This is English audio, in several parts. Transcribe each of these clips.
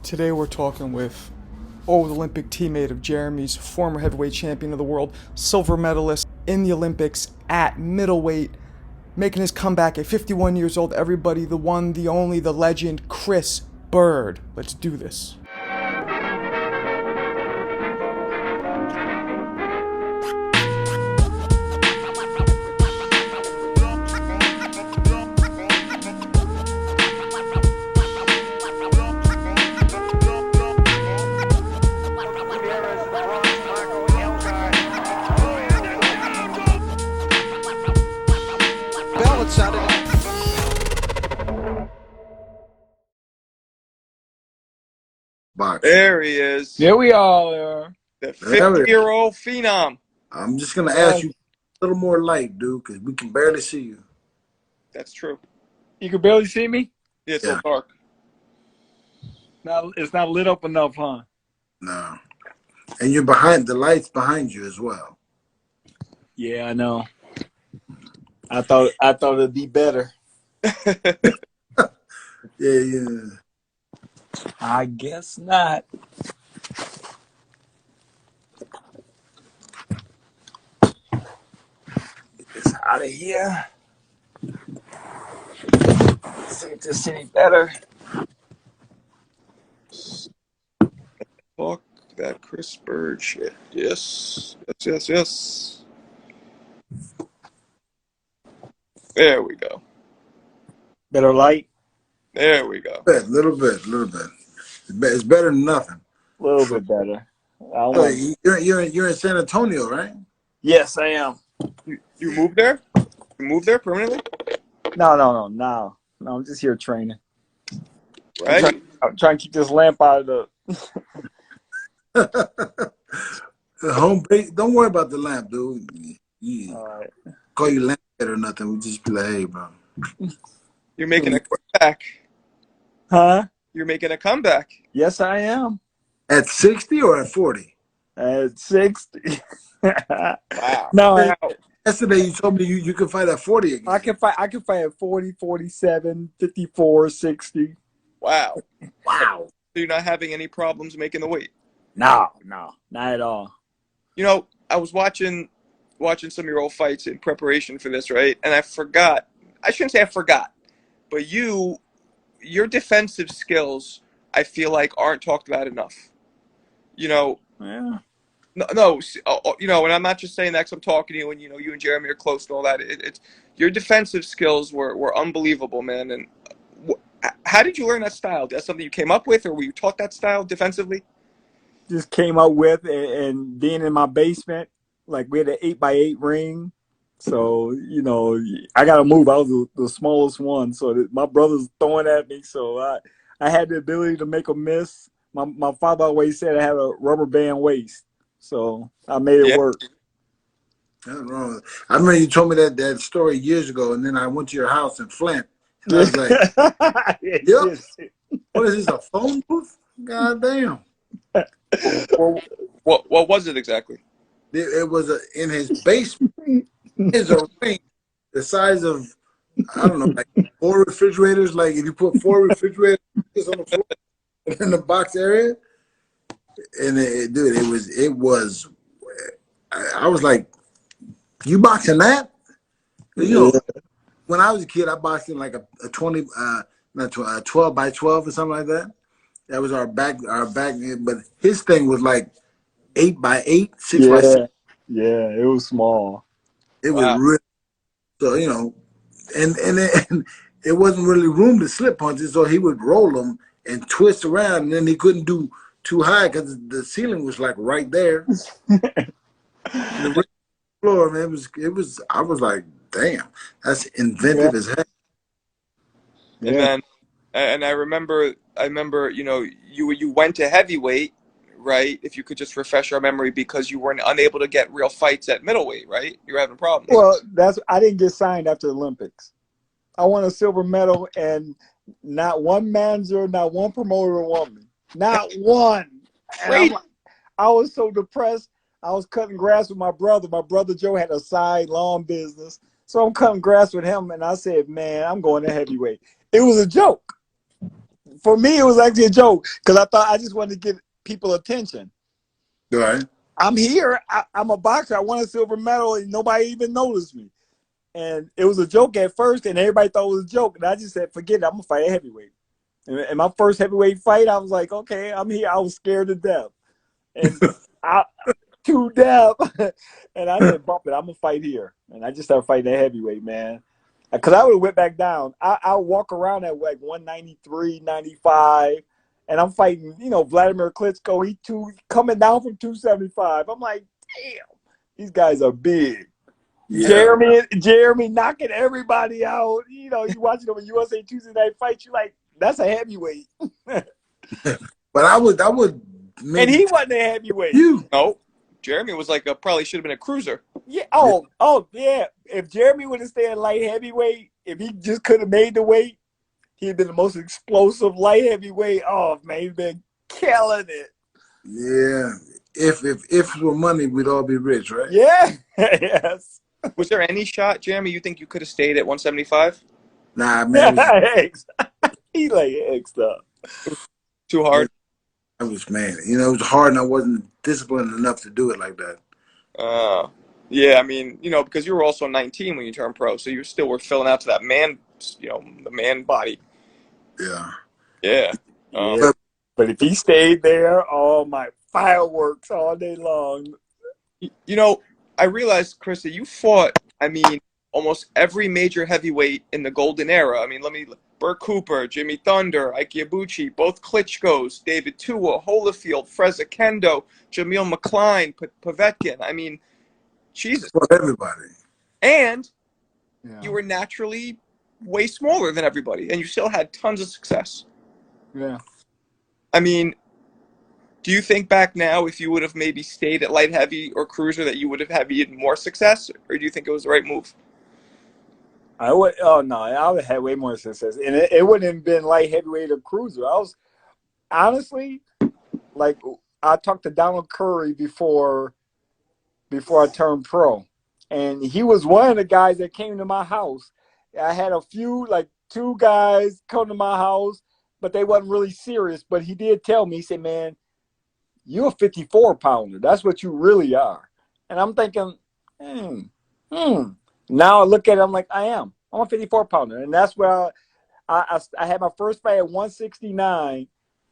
Today we're talking with old Olympic teammate of Jeremy's, former heavyweight champion of the world, silver medalist in the Olympics at middleweight, making his comeback at 51 years old. Everybody, the one, the only, the legend, Chris Byrd. Let's do this. There he is. There we are. The 50-year-old phenom. I'm just going to ask you a little more light, dude, because we can barely see you. That's true. You can barely see me? Yeah, it's so dark. Now it's not lit up enough, huh? No. And you're behind, the light's behind you as well. Yeah, I know. I thought it'd be better. Yeah. I guess not. Get this out of here. See if this any better. Fuck that Chris Byrd shit. Yes. There we go. Better light? There we go. A little bit. It's better than nothing. A little bit better. You're in San Antonio, right? Yes, I am. You moved there? You moved there permanently? No. I'm just here training. Right? I'm trying to keep this lamp out of The home base. Don't worry about the lamp, dude. All right. Call you lamp or nothing. We just be like, hey, bro. You're making a comeback. Huh? You're making a comeback. Yes, I am. At 60 or at 40? At 60. Wow. No, Yesterday you told me you could fight at 40 again. I can fight at 40, 47, 54, 60. Wow. Wow. So you're not having any problems making the weight? No, not at all. You know, I was watching some of your old fights in preparation for this, right? And I forgot. I shouldn't say I forgot, but your defensive skills, I feel like, aren't talked about enough. You know. Yeah. No. You know, and I'm not just saying that 'cause I'm talking to you, and you know, you and Jeremy are close and all that. It's your defensive skills were unbelievable, man. And how did you learn that style? That's something you came up with, or were you taught that style defensively? Just came up with and being in my basement, like we had an 8x8 ring. So, you know, I got to move. I was the smallest one. So my brother's throwing at me. So I had the ability to make a miss. My father always said I had a rubber band waist. So I made it work. Nothing wrong. I remember you told me that story years ago, and then I went to your house in Flint. And I was like, yep. What is this, a phone booth? God damn. What was it exactly? It was in his basement. It's a ring the size of, I don't know, like 4 refrigerators. Like if you put 4 refrigerators on the floor in the box area. And it was, I was like, you boxing that? You know, when I was a kid, I boxed in like a 20, not 12 by 12 or something like that. That was our back, but his thing was like 8 by 8, 6 by 6. Yeah, it was small. It was really, so, you know, and it wasn't really room to slip punches, so he would roll them and twist around, and then he couldn't do too high because the ceiling was like right there. The floor, man, it was. I was like, damn, that's inventive as heck. And I remember, you know, you went to heavyweight, right? If you could just refresh our memory, because you weren't unable to get real fights at middleweight, right? You were having problems. Well, I didn't get signed after the Olympics. I won a silver medal, and not one manager, not one promoter wanted me. Not one. I was so depressed. I was cutting grass with my brother. My brother Joe had a side lawn business. So I'm cutting grass with him, and I said, man, I'm going to heavyweight. It was a joke. for me, it was actually a joke because I thought I just wanted to get people attention. Right. I'm here. I'm a boxer. I won a silver medal, and nobody even noticed me. And it was a joke at first, and everybody thought it was a joke. And I just said, forget it. I'm going to fight a heavyweight. And my first heavyweight fight, I was like, okay, I'm here. I was scared to death. And to death. And I said, bump it. I'm going to fight here. And I just started fighting a heavyweight, man. Because I would have went back down. I'll walk around at like 193, 95. And I'm fighting, Wladimir Klitchko. He coming down from 275. I'm like, damn, these guys are big. Yeah. Jeremy knocking everybody out. You watching them in USA Tuesday Night Fight, you like, that's a heavyweight. But I would and he wasn't a heavyweight. No. Jeremy was like probably should have been a cruiser. Yeah. Oh, yeah. If Jeremy would have stayed light heavyweight, if he just could have made the weight, he'd been the most explosive light heavyweight. Oh man, he'd been killing it. Yeah. If it were money, we'd all be rich, right? Yeah. Yes. Was there any shot, Jeremy, you think you could have stayed at 175? Nah, man. He like X up. Too hard. It was, man. It was hard, and I wasn't disciplined enough to do it like that. Yeah, I mean, because you were also 19 when you turned pro, so you still were filling out to that man, the man body. Yeah. Yeah. But if he stayed there, oh my, fireworks all day long. I realized, Chris, that you fought, almost every major heavyweight in the golden era. Burt Cooper, Jimmy Thunder, Ike Ibuchi, both Klitschkos, David Tua, Holyfield, Freza Kendo, Jamil McCline, Povetkin. Jesus. For everybody. And you were naturally way smaller than everybody, and you still had tons of success. Yeah. Do you think back now, if you would have maybe stayed at light heavy or cruiser, that you would have had even more success, or do you think it was the right move? I would have had way more success, and it wouldn't have been light heavyweight or cruiser. I was honestly, like, I talked to Donald Curry before I turned pro, and he was one of the guys that came to my house. I had a few, like 2 guys come to my house, but they wasn't really serious. But he did tell me, he said, man, you're a 54-pounder. That's what you really are. And I'm thinking, Now I look at it, I'm like, I'm a 54-pounder. And that's where I had my first fight at 169.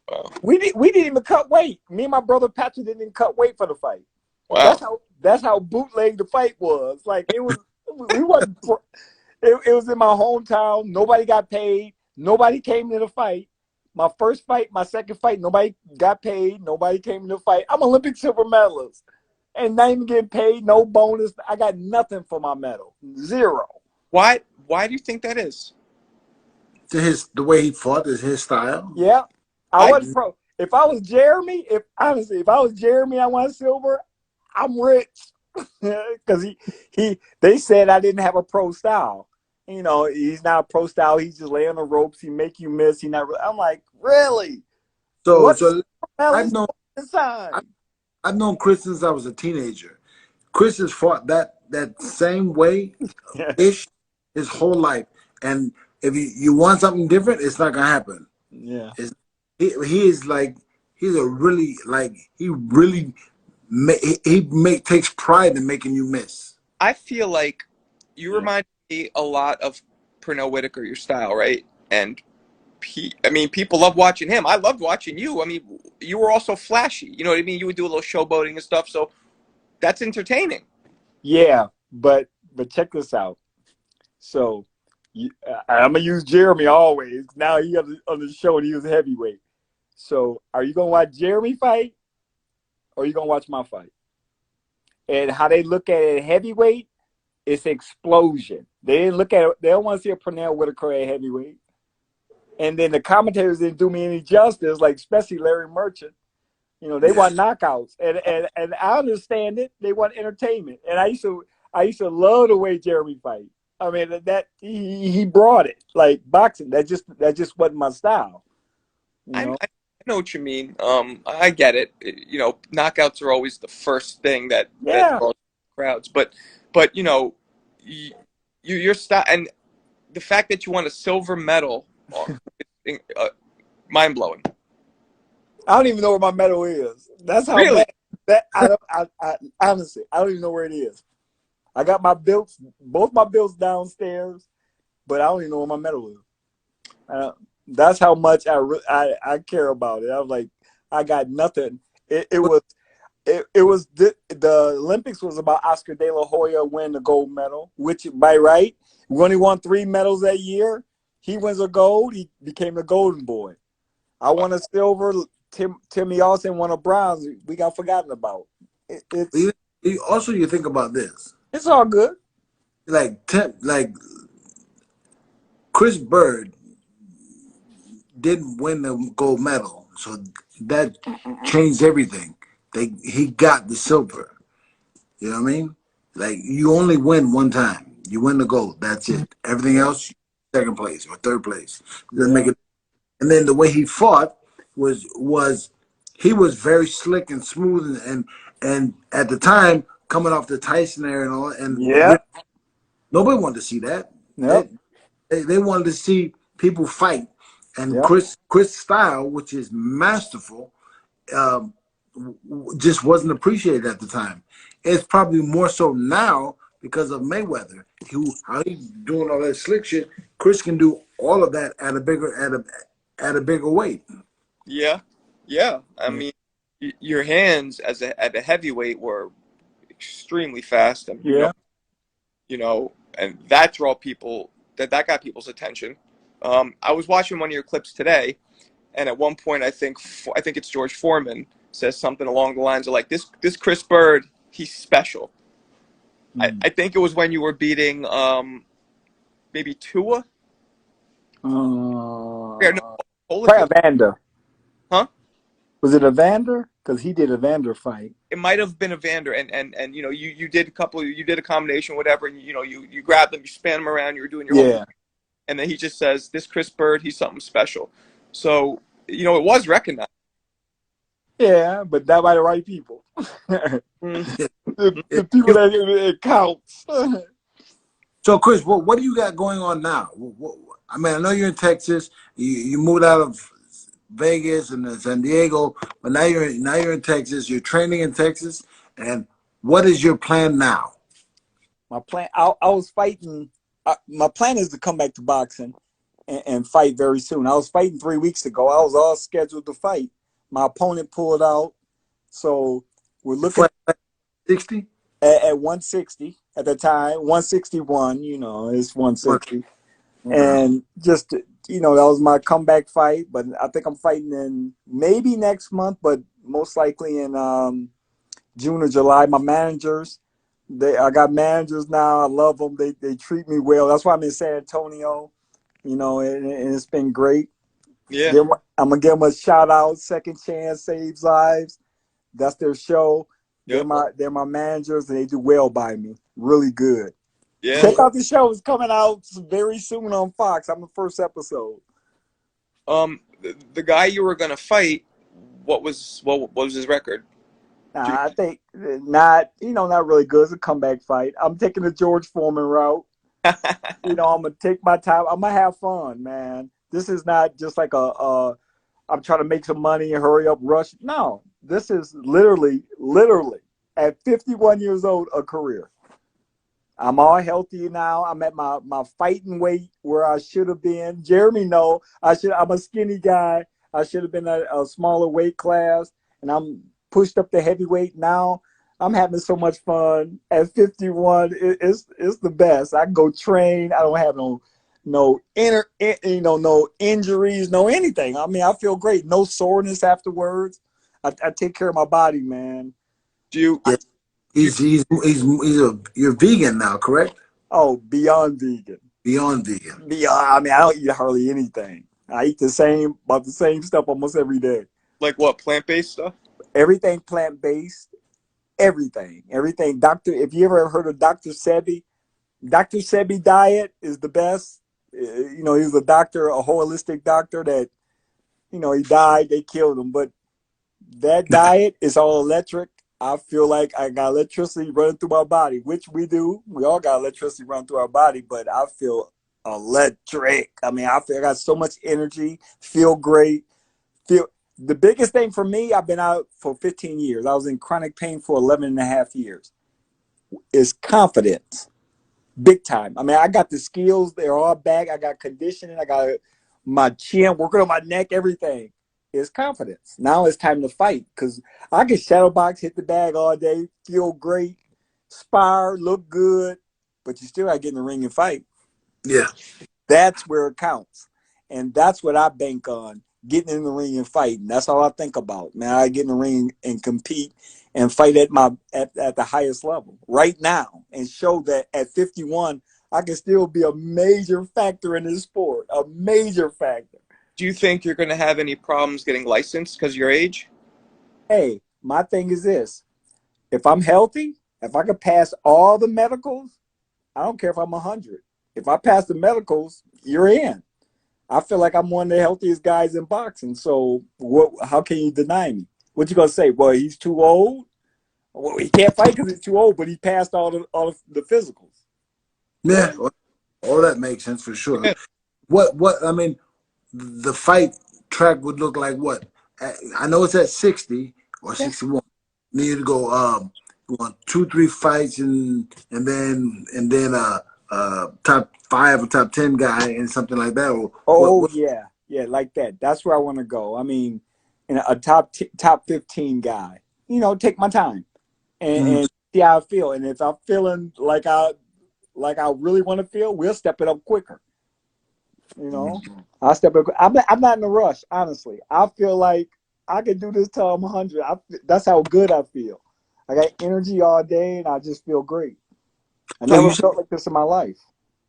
Wow. We didn't even cut weight. Me and my brother Patrick didn't even cut weight for the fight. Wow. That's how bootleg the fight was. Like, it was, we wasn't. It was in my hometown. Nobody got paid. Nobody came to the fight. My first fight, my second fight, nobody got paid. Nobody came to the fight. I'm Olympic silver medalist. And not even getting paid, no bonus. I got nothing for my medal. Zero. Why do you think that is? The way he fought is his style. Yeah. I wasn't pro. If I was Jeremy, if I won silver, I'm rich. Because they said I didn't have a pro style. He's not a pro style. He's just laying the ropes. He make you miss. I'm like, really? So I've known Chris since I was a teenager. Chris has fought that same way ish his whole life. And if you want something different, it's not gonna happen. Yeah. He's takes pride in making you miss. I feel like you remind me a lot of Pernell Whitaker, your style, right? And people love watching him. I loved watching you. You were also flashy. You know what I mean? You would do a little showboating and stuff. So that's entertaining. Yeah, but check this out. So I'm gonna use Jeremy always. Now he on the show and he was a heavyweight. So are you gonna watch Jeremy fight, or are you gonna watch my fight? And how they look at it at heavyweight, it's explosion. They didn't look at it. They don't want to see a Pernell Whitaker at heavyweight. And then the commentators didn't do me any justice, like especially Larry Merchant. They want knockouts, and I understand it. They want entertainment, and I used to love the way Jeremy fight. That he brought it like boxing. That just wasn't my style. I know what you mean. I get it. Knockouts are always the first thing that draws crowds. But your style and the fact that you won a silver medal Mind blowing. I don't even know where my medal is. That's how Really? bad I honestly, I don't even know where it is. I got my belts, both my belts downstairs, but I don't even know where my medal is. That's how much I care about it. I was like, I got nothing. It was the Olympics was about Oscar De La Hoya winning the gold medal, which by right, we only won 3 medals that year. He wins a gold, he became the golden boy. I won a silver. Timmy Austin won a bronze. We got forgotten about. You think about this. It's all good. Like Chris Byrd didn't win the gold medal, so that changed everything. He got the silver. You know what I mean? Like, you only win one time. You win the gold. That's it. Everything else, second place or third place. Doesn't make it. And then the way he fought was he was very slick and smooth, and at the time coming off the Tyson era and all, and nobody wanted to see that. Yep. They wanted to see people fight, and Yep. Chris' style, which is masterful, just wasn't appreciated at the time. It's probably more so now because of Mayweather. How he's doing all that slick shit. Chris can do all of that at a bigger weight. Yeah. I mean, your hands at a heavyweight were extremely fast, and and that got people's attention. I was watching one of your clips today, and at one point, I think it's George Foreman says something along the lines of like, this Chris Byrd, he's special. I think it was when you were beating maybe Tua. Evander. Huh? Was it Evander? Because he did Evander fight. It might have been Evander, and you did a combination, whatever, and you grabbed him, you span him around, you were doing your whole, and then he just says, this Chris Byrd, he's something special. So it was recognized. Yeah, but not by the right people. the people that it counts. So, Chris, what do you got going on now? I mean, I know you're in Texas. You moved out of Vegas and San Diego, but now you're in Texas. You're training in Texas, and what is your plan now? My plan. I was fighting. My plan is to come back to boxing and fight very soon. I was fighting 3 weeks ago. I was all scheduled to fight. My opponent pulled out, so we're looking at 60 at 160 at the time. 161, it's 160, and just that was my comeback fight. But I think I'm fighting in maybe next month, but most likely in June or July. My managers, I got managers now. I love them. They treat me well. That's why I'm in San Antonio, and it's been great. Yeah. I'm going to give them a shout out. Second Chance Saves Lives. That's their show. Yep. They're my managers, and they do well by me. Really good. Yeah. Check out the show. It's coming out very soon on Fox. I'm the first episode. The guy you were going to fight, what was his record? I think not really good. It's a comeback fight. I'm taking the George Foreman route. I'm going to take my time. I'm going to have fun, man. This is not just like I'm trying to make some money and hurry up, rush. No, this is literally at 51 years old, a career. I'm all healthy now. I'm at my fighting weight where I should have been. Jeremy, I'm a skinny guy. I should have been at a smaller weight class, and I'm pushed up to heavyweight now. I'm having so much fun at 51. It's the best. I can go train. I don't have no injuries, no anything. I mean, I feel great. No soreness afterwards. I take care of my body, man. You're vegan now, correct? Oh, beyond vegan. Beyond vegan. I mean, I don't eat hardly anything. I eat about the same stuff almost every day. Like what? Plant-based stuff? Everything plant-based. Everything. If you ever heard of Dr. Sebi diet is the best. He was a doctor, a holistic doctor that, he died, they killed him. But that diet is all electric. I feel like I got electricity running through my body, which we do. We all got electricity running through our body, but I feel electric. I mean, I got so much energy, feel great. feel the biggest thing for me, I've been out for 15 years. I was in chronic pain for 11 and a half years. Is confidence. Big time. I mean, I got the skills. They're all back. I got conditioning. I got my chin, working on my neck, everything. It's confidence. Now it's time to fight because I can shadow box, hit the bag all day, feel great, spar, look good, but you still got to get in the ring and fight. Yeah. That's where it counts. And that's what I bank on, getting in the ring and fighting. That's all I think about. Man, I get in the ring and compete and fight at the highest level right now and show that at 51, I can still be a major factor in this sport, a major factor. Do you think you're going to have any problems getting licensed because of your age? Hey, my thing is this. If I'm healthy, if I can pass all the medicals, I don't care if I'm 100. If I pass the medicals, you're in. I feel like I'm one of the healthiest guys in boxing. So how can you deny me? What you going to say? Well, he's too old? Well, he can't fight because he's too old, but he passed all the physicals. Yeah, all that makes sense for sure. What I mean, the fight track would look like what? I know it's at 60 or 61. You need to go you want 2-3 fights and then top 5 or top 10 guy and something like that. Or Yeah, like that. That's where I want to go. I mean, in a top 15 guy. You know, take my time and see how I feel. And if I'm feeling like I really want to feel, we'll step it up quicker. You know, I'll step up. I'm not in a rush, honestly. I feel like I can do this till I'm 100. That's how good I feel. I got energy all day, and I just feel great. I never felt like this in my life.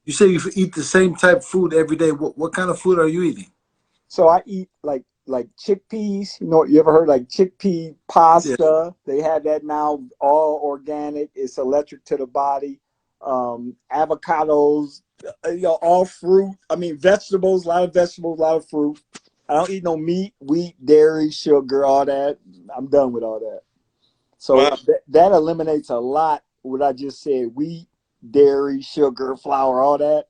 You say you eat the same type of food every day. What kind of food are you eating? So I eat like chickpeas. You know, you ever heard like chickpea pasta? Yeah. They have that now, all organic. It's electric to the body. Avocados, all fruit. I mean, vegetables, a lot of fruit. I don't eat no meat, wheat, dairy, sugar, all that. I'm done with all that. So wow. That eliminates a lot. What I just said: wheat, dairy, sugar, flour, all that.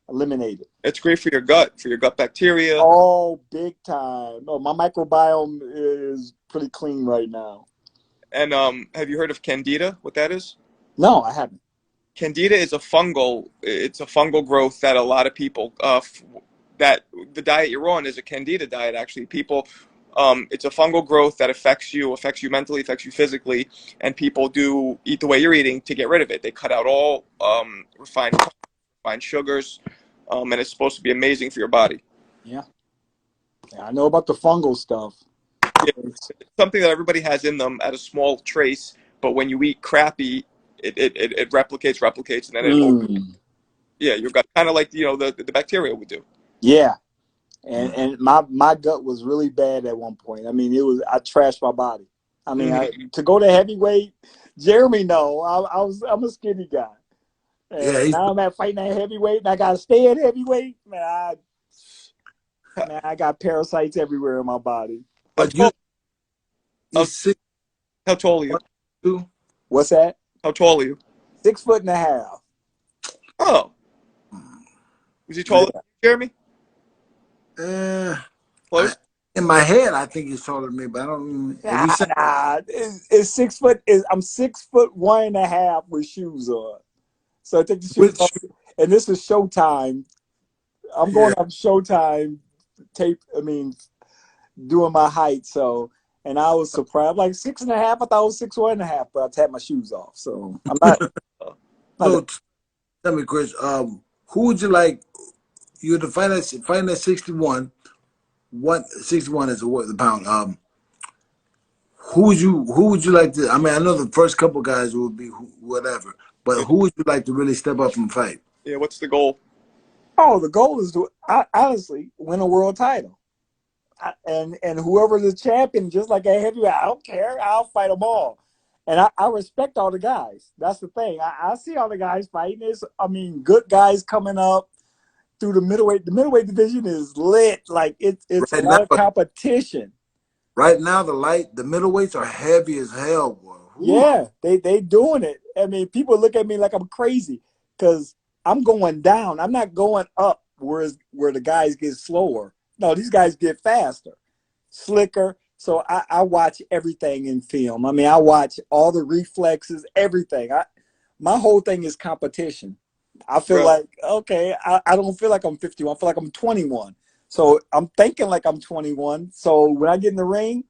Eliminate it. It's great for your gut bacteria. Oh, big time. No, my microbiome is pretty clean right now. And have you heard of Candida? What that is? No, I haven't. Candida is it's a fungal growth that a lot of people, that the diet you're on is a Candida diet, actually. People, it's a fungal growth that affects you mentally, affects you physically, and people do eat the way you're eating to get rid of it. They cut out all refined sugars, and it's supposed to be amazing for your body. Yeah, I know about the fungal stuff. Yeah, it's something that everybody has in them at a small trace, but when you eat crappy, it replicates, and then your gut, kind of like the bacteria would do. Yeah, and my gut was really bad at one point. I mean, I trashed my body. I mean, to go to heavyweight, Jeremy, no, I'm a skinny guy. And now I'm fighting at heavyweight, and I gotta stay at heavyweight. Man, I got parasites everywhere in my body. But how tall are you? What's that? How tall are you? 6'1.5". Oh, is he taller than Jeremy? Close. In my head, I think he's taller than me, but I don't. Nah. It's 6 foot. I'm 6'1.5" with shoes on. So I take the shoes off, and this is Showtime. I'm going on Showtime tape. I mean, doing my height. So, and I was surprised. I'm like 6'1.5". I thought it was 6'1.5", but I tapped my shoes off. So I'm not. So, tell me, Chris. Who would you like? You're fighting at 61. 61 is the pound. Who would you like to? I mean, I know the first couple guys would be whatever, but who would you like to really step up and fight? Yeah, what's the goal? Oh, the goal is to honestly win a world title, and whoever the champion, just like a heavyweight, I don't care. I'll fight them all, and I respect all the guys. That's the thing. I see all the guys fighting. Good guys coming up through the middleweight. The middleweight division is lit. Like it's right a lot of competition. Right now, the middleweights are heavy as hell, boy. Ooh. Yeah, they doing it. I mean, people look at me like I'm crazy because I'm going down. I'm not going up where the guys get slower. No, these guys get faster. slicker. So I watch everything in film. I mean, I watch all the reflexes, everything. My whole thing is competition. I feel Bro. like, okay, I don't feel like I'm 51. I feel like I'm 21. So I'm thinking like I'm 21. So when I get in the ring,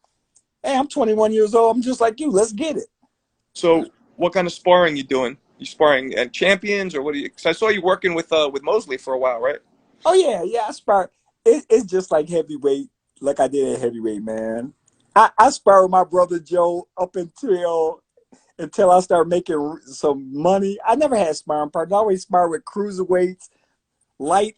hey, I'm 21 years old. I'm just like you. Let's get it. So what kind of sparring you doing? You sparring and champions, or what do you? Because I saw you working with Mosley for a while, right? Oh yeah. I spar. It's just like heavyweight, like I did at heavyweight, man. I spar with my brother Joe up until I started making some money. I never had sparring partners. I always spar with cruiserweights, light.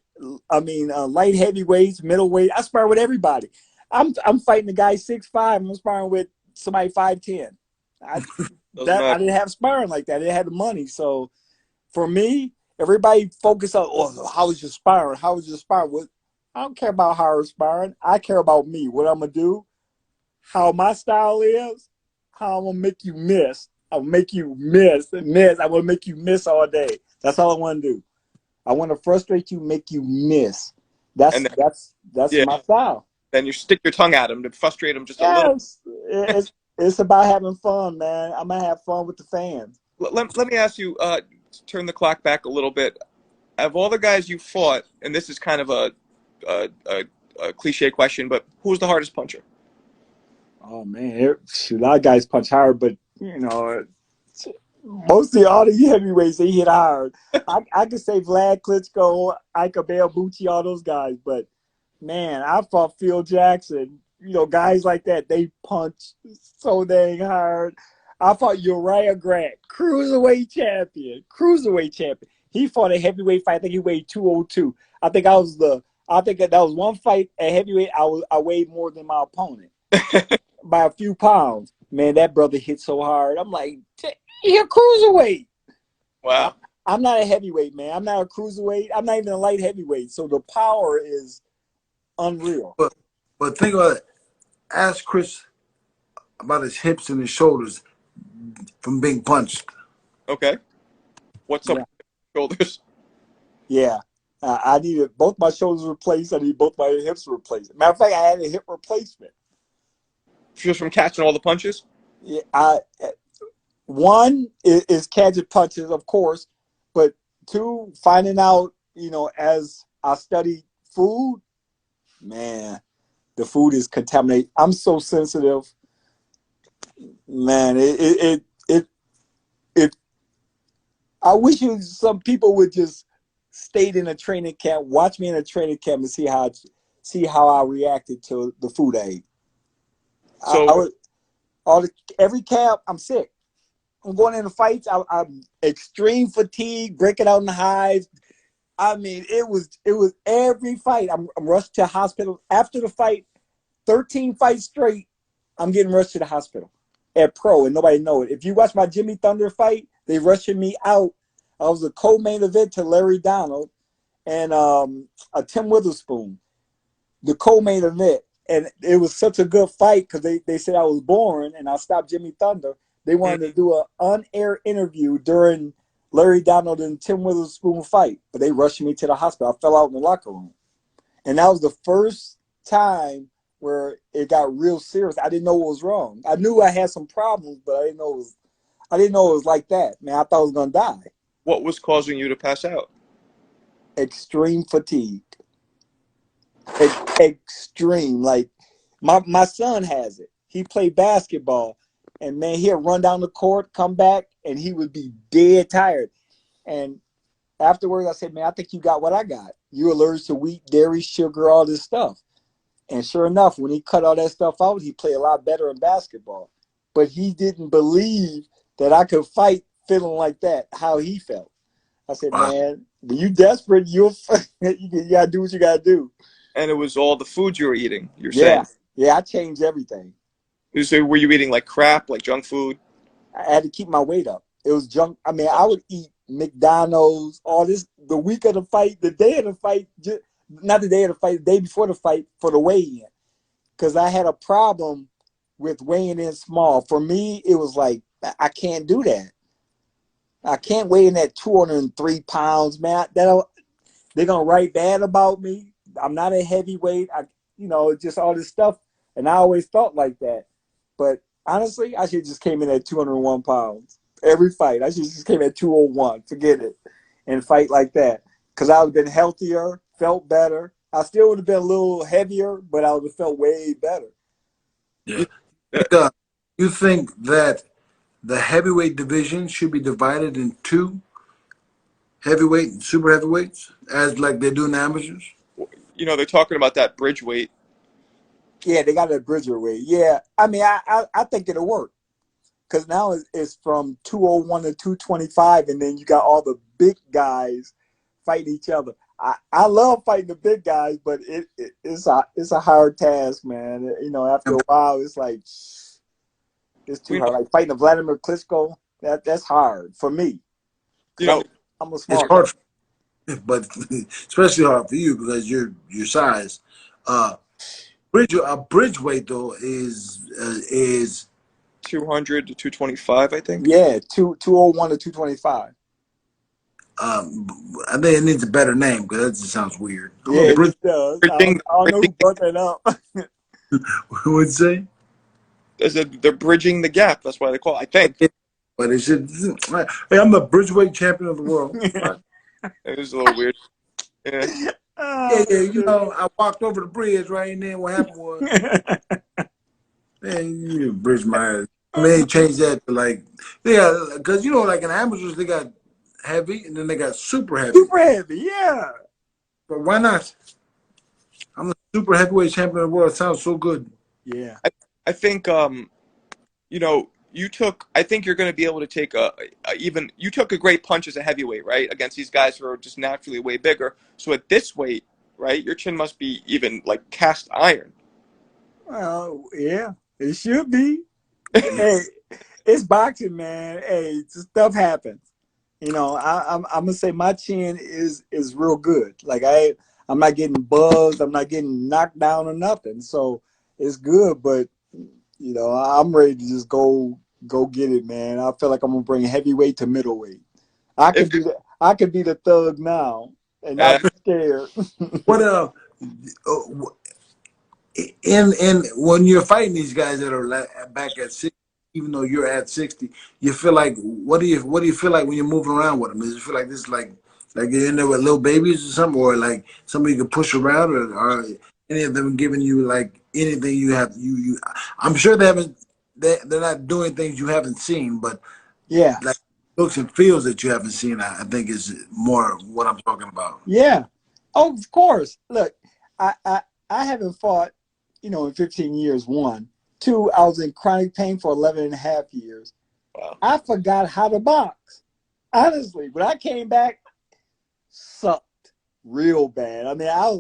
Light heavyweights, middleweight. I spar with everybody. I'm fighting a guy 6'5". I'm sparring with somebody 5'10". I Doesn't I matter. didn't have sparring like that. I didn't have the money. So for me, everybody focus on, oh, how was your sparring? How was your sparring? Well, I don't care about how I'm sparring. I care about me, what I'm gonna do, how my style is, how I'm gonna make you miss. I'll make you miss and miss. I want to make you miss all day. That's all I want to do. I want to frustrate you, make you miss. That's And then, that's yeah, my style. then you stick your tongue at him to frustrate him just a little. Yes, it's about having fun, man. I'm gonna have fun with the fans. Let me ask you. Turn the clock back a little bit. Of all the guys you fought, and this is kind of a, a, a cliche question, but who was the hardest puncher? Oh man, shoot, a lot of guys punch hard, but mostly all the heavyweights they hit hard. I could say Vlad Klitchko, Ike Bucci, all those guys, but man, I fought Phil Jackson. Guys like that, they punch so dang hard. I fought Uriah Grant, cruiserweight champion. Cruiserweight champion. He fought a heavyweight fight. I think he weighed 202. I think that was one fight at heavyweight. I weighed more than my opponent by a few pounds. Man, that brother hit so hard. I'm like, he a cruiserweight. Wow. I'm not a heavyweight, man. I'm not a cruiserweight. I'm not even a light heavyweight. So the power is unreal. But think about it. Ask Chris about his hips and his shoulders from being punched. Okay. What's up Yeah. with your shoulders? Yeah. I needed both my shoulders replaced. I need both my hips replaced. Matter of fact, I had a hip replacement. Just from catching all the punches? Yeah, one is catching punches, of course, but two, finding out, as I study food, man, the food is contaminated. I'm so sensitive, man. It I wish some people would just stayed in a training camp, watch me in a training camp, and see how I reacted to the food I ate. I So would every camp, I'm sick. I'm going into fights. I'm extreme fatigue, breaking out in hives. I mean, it was every fight. I'm rushed to hospital after the fight. 13 fights straight. I'm getting rushed to the hospital at pro, and nobody know it. If you watch my Jimmy Thunder fight, they rushing me out. I was a co-main event to Larry Donald and a Tim Witherspoon, the co-main event. And it was such a good fight because they said I was boring and I stopped Jimmy Thunder. They wanted to do an on-air interview during Larry Donald and Tim Witherspoon fight, but they rushed me to the hospital. I fell out in the locker room. And that was the first time where it got real serious. I didn't know what was wrong. I knew I had some problems, but I didn't know it was like that. Man, I thought I was gonna die. what was causing you to pass out? Extreme fatigue. Extreme. Like my son has it. He played basketball, and man, he'd run down the court, come back, and he would be dead tired. And afterwards, I said, man, I think you got what I got. You're allergic to wheat, dairy, sugar, all this stuff. And sure enough, when he cut all that stuff out, he played a lot better in basketball. But he didn't believe that I could fight feeling like that, how he felt. I said, man, when you desperate, you gotta do what you gotta do. And it was all the food you were eating, you're Yeah, saying. yeah, I changed everything. So were you eating like crap, like junk food? I had to keep my weight up. It was junk. I mean, I would eat McDonald's, all this, the week of the fight, the day of the fight, not the day of the fight, the day before the fight for the weigh-in. Because I had a problem with weighing in small. For me, it was like, I can't do that. I can't weigh in at 203 pounds, man. They're going to write bad about me. I'm not a heavyweight. Just all this stuff. And I always felt like that. But honestly, I should just came in at 201 pounds every fight. I should just came at 201. Forget it, and fight like that because I would have been healthier, felt better. I still would have been a little heavier, but I would have felt way better. Yeah. You think that the heavyweight division should be divided in two, heavyweight and super heavyweights, as like they do in amateurs? They're talking about that bridge weight. Yeah, they got a bridger weight. Yeah, I mean, I think it'll work because now it's from 201 to 225, and then you got all the big guys fighting each other. I love fighting the big guys, but it's a hard task, man. After a while, it's like it's too hard. Like fighting a Wladimir Klitchko, that's hard for me. I'm a smart it's hard, but especially hard for you because your size. Bridge weight though is 200 to 225, I think. Yeah, 201 to 225. I think it needs a better name because that just sounds weird. Yeah, it does. I don't know who brought that up. Who would say? They're bridging the gap. That's why they call it, I think. But it should. Hey, I'm the bridgeweight champion of the world. It was a little weird. Yeah. Yeah. I walked over the bridge right, and then what happened was, man, you bridge my ass. I mean, they changed that to like, because like in amateurs they got heavy and then they got super heavy. Super heavy, yeah. But why not? I'm the super heavyweight champion of the world. It sounds so good. Yeah. I think I think you're going to be able to take you took a great punch as a heavyweight, right? Against these guys who are just naturally way bigger. So at this weight, right, your chin must be even like cast iron. Well, yeah, it should be. Hey, it's boxing, man. Hey, stuff happens. I'm gonna say my chin is real good. Like I'm not getting buzzed. I'm not getting knocked down or nothing. So it's good. But I'm ready to just go get it, man. I feel like I'm gonna bring heavyweight to middleweight. I could be the thug now and not be scared. What in when you're fighting these guys that are back at 60, even though you're at 60, you feel like what do you feel like when you're moving around with them? Does it feel like this like you're in there with little babies or something, or like somebody you can push around, or any of them giving you like anything you have you? I'm sure they're not doing things you haven't seen, but yeah, like looks and feels that you haven't seen. I think is more what I'm talking about. Yeah. Oh, of course. Look, I haven't fought, in 15 years, one. Two, I was in chronic pain for 11 and a half years. Wow. I forgot how to box. Honestly, when I came back, sucked real bad. I mean, a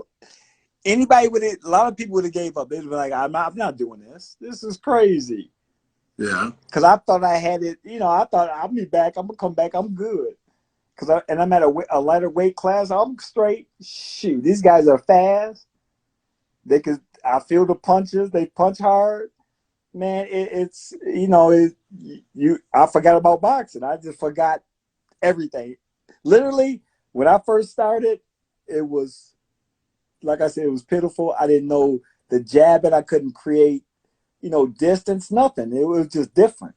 lot of people would have gave up. They'd be like, I'm not doing this. This is crazy. Yeah. Because I thought I had it, I thought I'll be back. I'm going to come back. I'm good. I'm at a lighter weight class. I'm straight. Shoot, these guys are fast. I feel the punches. They punch hard. Man, I forgot about boxing. I just forgot everything. Literally, when I first started, it was, like I said, it was pitiful. I didn't know the jabbing. I couldn't create, distance, nothing. It was just different.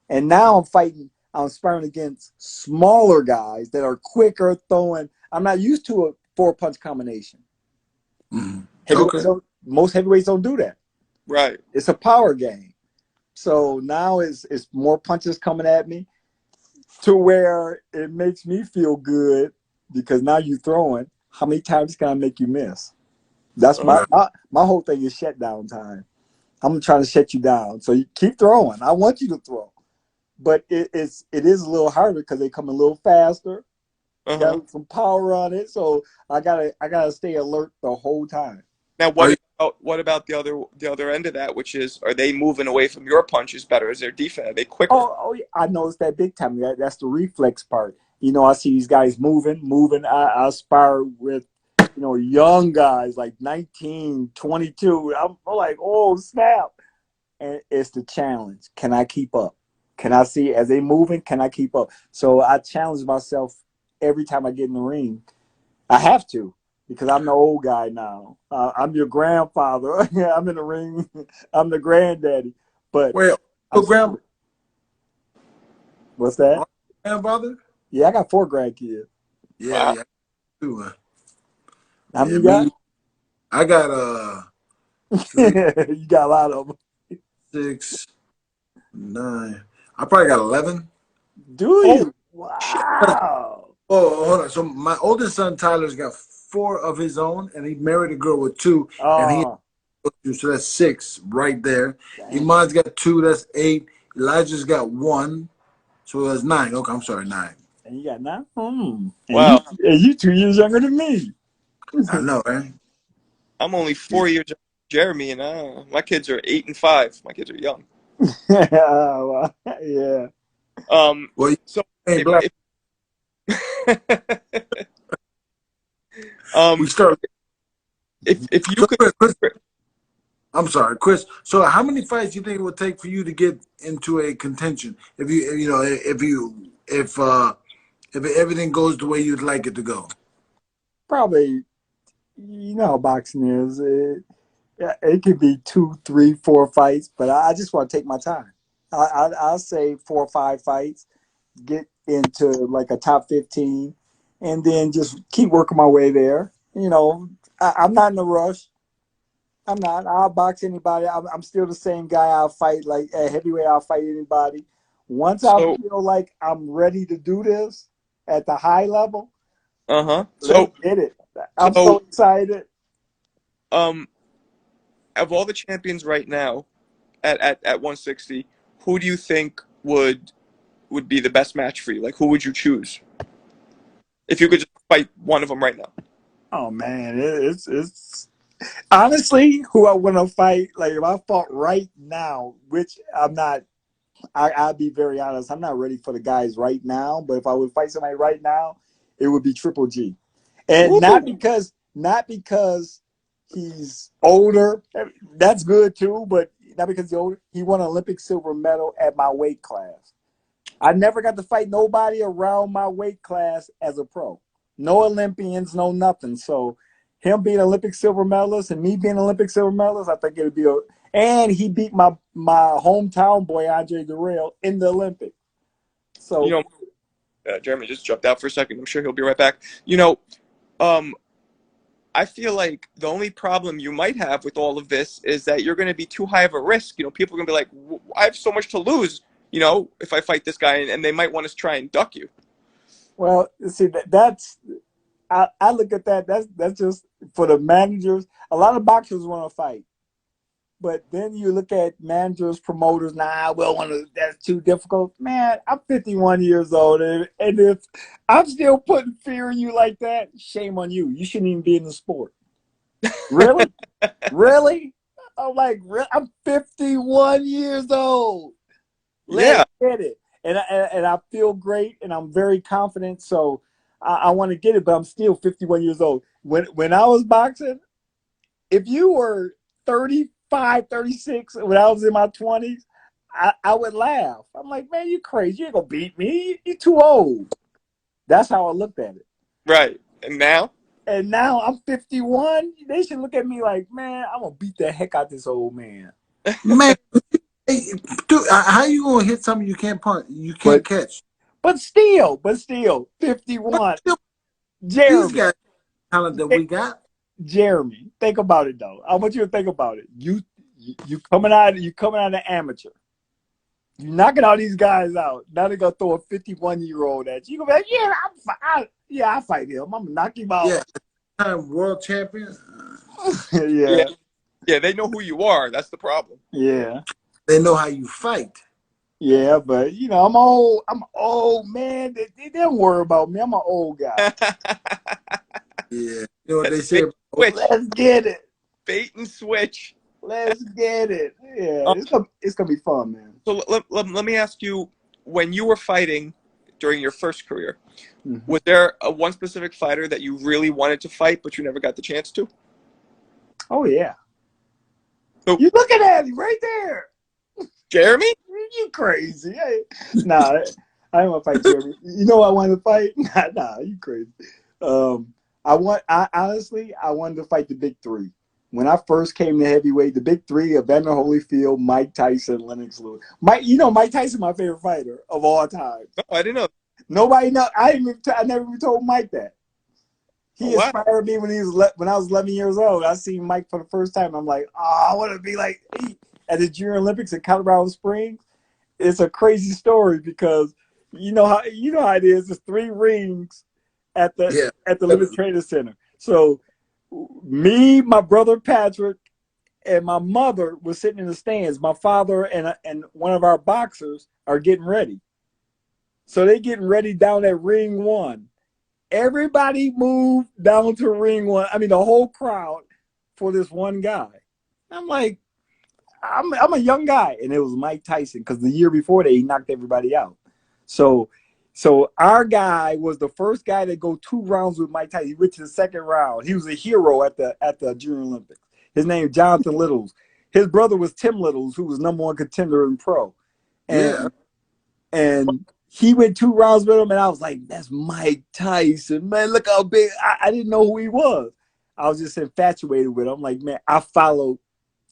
And now I'm sparring against smaller guys that are quicker throwing. I'm not used to a 4-punch combination. Mm-hmm. Most heavyweights don't do that. Right. It's a power game. So now it's more punches coming at me to where it makes me feel good because now you're throwing. How many times can I make you miss? That's my whole thing is shutdown time. I'm trying to shut you down. So you keep throwing. I want you to throw. But it is a little harder because they come a little faster. Got some power on it, so I gotta stay alert the whole time. Now, what about the other end of that, which is, are they moving away from your punches better? Is their defense? Are they quicker? Oh, I noticed that big time. That's the reflex part. I see these guys moving. I spar with, young guys like 19, 22. I'm like, oh snap! And it's the challenge. Can I keep up? Can I see as they moving? Can I keep up? So I challenge myself every time I get in the ring. I have to because I'm the old guy now. I'm your grandfather. I'm in the ring. I'm the granddaddy. But Wait, I'm your grandma, still, what's that? grandfather? Yeah, I got 4 grandkids. Yeah, Wow. yeah, too. How Yeah, many you got? me. I got 3, You got a lot of them. 6, 9. I probably got 11. Do Oh you? shit! Wow. Oh, hold on. So my oldest son Tyler's got 4 of his own, and he married a girl with 2, and he Oh, so that's 6 right there. dang. Iman's got 2, that's 8. Elijah's got 1, so that's 9. Okay, I'm sorry, 9. And you got 9? Hmm. Wow. And you 2 years younger than me. I know, right? I'm only Yeah. 4 years younger than Jeremy, and my kids are 8 and 5. My kids are young. Well, yeah. Well, you So ain't black. if We um, start. if you So, could, Chris, I'm sorry, Chris. So, how many fights do you think it would take for you to get into a contention? If everything goes the way you'd like it to go. Probably, you know how boxing is. It could be 2, 3, 4 fights, but I just want to take my time. I'll say 4 or 5 fights, get into like a top 15, and then just keep working my way there. I'm not in a rush. I'm not. I'll box anybody. I'm still the same guy. I'll fight like at heavyweight. I'll fight anybody. Once I so feel like I'm ready to do this at the high level, let's so get it. I'm so so excited. um, of all the champions right now at 160, who do you think would be the best match for you? Like, who would you choose if you could just fight one of them right now? Oh man, it's honestly who I want to fight. Like if I fought right now, which I'm not. I'll be very honest. I'm not ready for the guys right now. But if I would fight somebody right now, it would be Triple G, and Ooh, not because he's older. That's good too, but not because he's older. He won an Olympic silver medal at my weight class. I never got to fight nobody around my weight class as a pro. No Olympians, no nothing. So him being Olympic silver medalist and me being Olympic silver medalist, I think it would be a. And he beat my hometown boy Andre Durrell in the Olympics. you So know, Jeremy just jumped out for a second. I'm sure he'll be right back. You know, um, I feel like the only problem you might have with all of this is that you're going to be too high of a risk. You know, people are going to be like, I have so much to lose, you know, if I fight this guy, and they might want to try and duck you. well, see that's I look at that. That's just for the managers. A lot of boxers want to fight. But then you look at managers, promoters. Nah, well, that's too difficult. Man, I'm 51 years old, and if I'm still putting fear in you like that, shame on you. You shouldn't even be in the sport. Really, really? I'm like, I'm 51 years old. Let's Yeah, get it. And I feel great, and I'm very confident. So I want to get it, but I'm still 51 years old. When I was boxing, if you were 35, 36, when I was in my 20s, I would laugh. I'm like, man, you crazy. You ain't going to beat me. You're too old. That's how I looked at it. right. And now, And now I'm 51. They should look at me like, man, I'm going to beat the heck out this old man. Man, hey, dude, how you gonna hit something you can't punch? You can't But catch. but still, But 51. still, these Jeremy, guys talent that we got. Jeremy, think about it though. I want you to think about it. You coming out of amateur. You knocking all these guys out. Now they're gonna throw a 51-year-old at you. You gonna be like, I'll fight him. I'm gonna knock him out. Yeah, time world champion. yeah, Yeah, yeah, they know who you are. That's the problem. yeah, They know how you fight. yeah. But I'm old. I'm old, man. They don't worry about me. I'm an old guy. Yeah, you know what they say. Bait and switch, Let's get it. bait and switch. Let's get it. Yeah, Um, it's gonna be fun, man. so let me ask you, when you were fighting during your first career, Mhm. was there one specific fighter that you really wanted to fight but you never got the chance to? Oh yeah. Who? You looking at him right there. Jeremy? You crazy. Hey. Nah, I don't want to fight Jeremy. You know what I want to fight? Nah, you crazy. Um, I honestly, I wanted to fight the big three. When I first came to heavyweight, the big three: Evander Holyfield, Mike Tyson, Lennox Lewis. Mike Tyson, my favorite fighter of all time. No, I didn't know. Nobody know. I never even told Mike that. Oh, He wow. inspired me when I was 11 years old. I seen Mike for the first time. I'm like, oh, I want to be like he. At the Junior Olympics in Colorado Springs. It's a crazy story because you know how it is. There's 3 rings at the Olympic Training Center. So me, my brother Patrick, and my mother was sitting in the stands. My father and one of our boxers are getting ready. So they getting ready down at ring 1. Everybody moved down to ring 1. I mean, the whole crowd for this one guy. I'm like, I'm a young guy, and it was Mike Tyson because the year before that he knocked everybody out. So our guy was the first guy to go 2 rounds with Mike Tyson. He went to the second round. He was a hero at the Junior Olympics. His name is Jonathan Littles. His brother was Tim Littles, who was #1 contender in pro. And he went 2 rounds with him, and I was like, that's Mike Tyson, man. Look how big. I didn't know who he was. I was just infatuated with him. I'm like, man, I followed.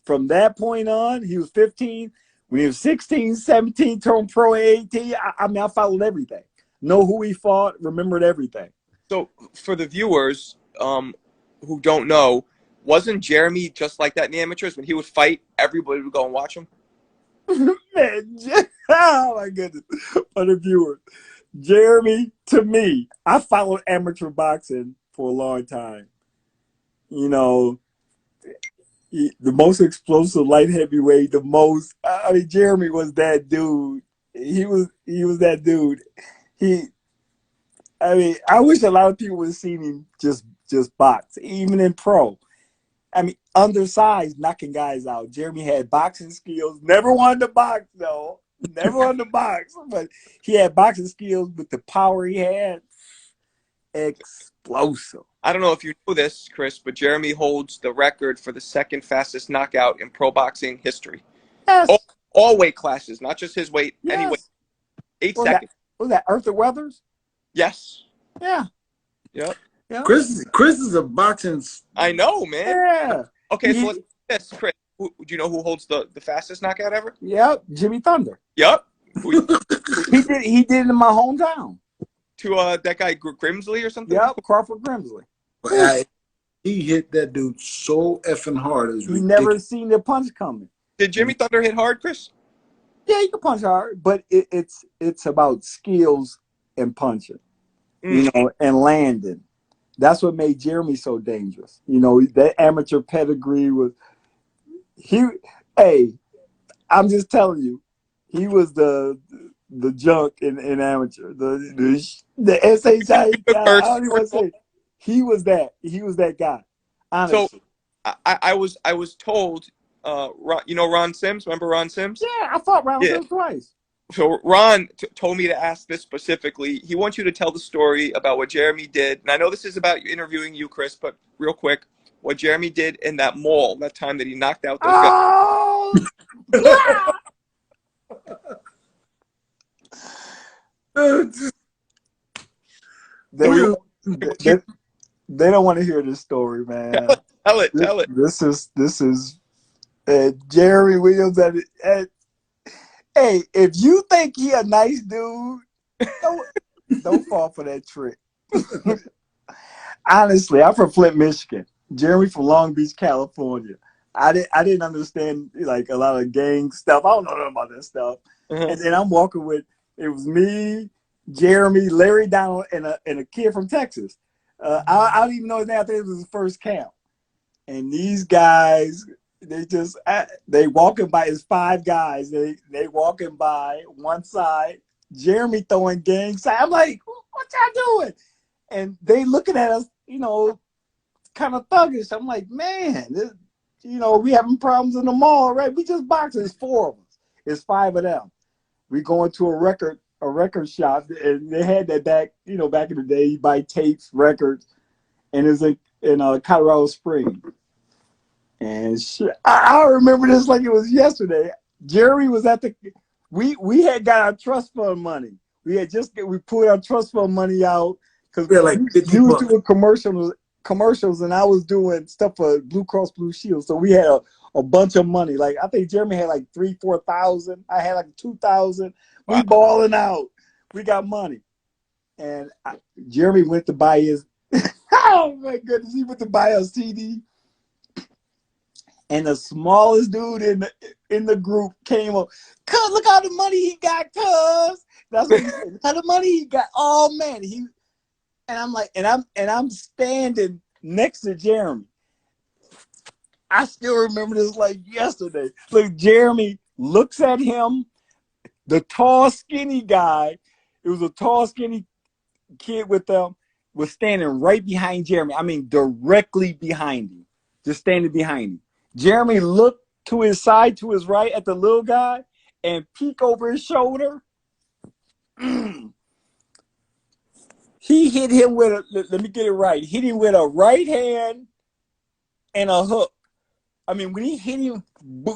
From that point on, he was 15. When he was 16, 17, turned pro at 18. I followed everything. Know who he fought, remembered everything. So for the viewers who don't know, wasn't Jeremy just like that in the amateurs? When he would fight, everybody would go and watch him? Man, oh my goodness. For the viewers, Jeremy, to me, I followed amateur boxing for a long time. You know, the most explosive light heavyweight, Jeremy was that dude. He was that dude. I wish a lot of people would have seen him just box, even in pro. I mean, undersized, knocking guys out. Jeremy had boxing skills. Never wanted to box, though. Never wanted to box, but he had boxing skills with the power he had. Explosive. I don't know if you know this, Chris, but Jeremy holds the record for the 2nd fastest knockout in pro boxing history. Yes. All weight classes, not just his weight. Yes. Any weight. 8 seconds. Was that Arthur Weathers? Yes. Yeah. Yep. Yeah. Chris is a boxing. I know, man. Yeah. Okay, so let's do this, Chris. Do you know who holds the fastest knockout ever? Yep. Jimmy Thunder. Yep. He did it in my hometown. To that guy Grimsley or something? Yep, Crawford Grimsley. He hit that dude so effing hard. It was ridiculous. Never seen the punch coming. Did Jimmy Thunder hit hard, Chris? Yeah, he can punch hard, but it's about skills and punching, and landing. That's what made Jeremy so dangerous. That amateur pedigree was I'm just telling you, he was the junk in amateur. The SHI guy. I don't even want to say. He was that guy. Honestly. So I was told, Ron Sims. Remember Ron Sims? Yeah, I fought Ron Sims twice. So Ron told me to ask this specifically. He wants you to tell the story about what Jeremy did. And I know this is about interviewing you, Chris, but real quick, what Jeremy did in that mall that time that he knocked out those guys. They don't want to hear this story, man. Tell it. This is Jeremy Williams hey, if you think he a nice dude, don't fall for that trick. Honestly, I'm from Flint, Michigan. Jeremy from Long Beach, California. I didn't understand like a lot of gang stuff. I don't know nothing about that stuff. Mm-hmm. And then I'm walking with it was me, Jeremy, Larry Donald, and a kid from Texas. I don't even know his name. I think it was his first camp. And these guys, they walking by. It's 5 guys. They walking by one side. Jeremy throwing gang signs. I'm like, what y'all doing? And they looking at us, kind of thuggish. I'm like, man, we having problems in the mall, right? We just boxing. It's 4 of us. It's 5 of them. We going to a record shop, and they had that back in the day. You buy tapes, records, and it's in Colorado Springs. And I remember this like it was yesterday. Jerry was at we had got our trust fund money. We pulled our trust fund money out because we were doing commercials commercials, and I was doing stuff for Blue Cross Blue Shield. So we had a bunch of money. Like I think Jeremy had like 3,000-4,000. I had like 2,000. Wow. We balling out. We got money, and Jeremy went to buy his. Oh my goodness, he went to buy a CD, and the smallest dude in the group came up. Cuz, look how the money he got, cuz. That's what he said. Look how the money he got. Oh man, and I'm like, and I'm standing next to Jeremy. I still remember this like yesterday. Look, Jeremy looks at him, the tall, skinny guy. It was a tall, skinny kid with them, was standing right behind Jeremy. I mean, directly behind him, just standing behind him. Jeremy looked to his side, to his right at the little guy, and peek over his shoulder. He hit him with let me get it right. Hit him with a right hand and a hook. I mean, when he hit him,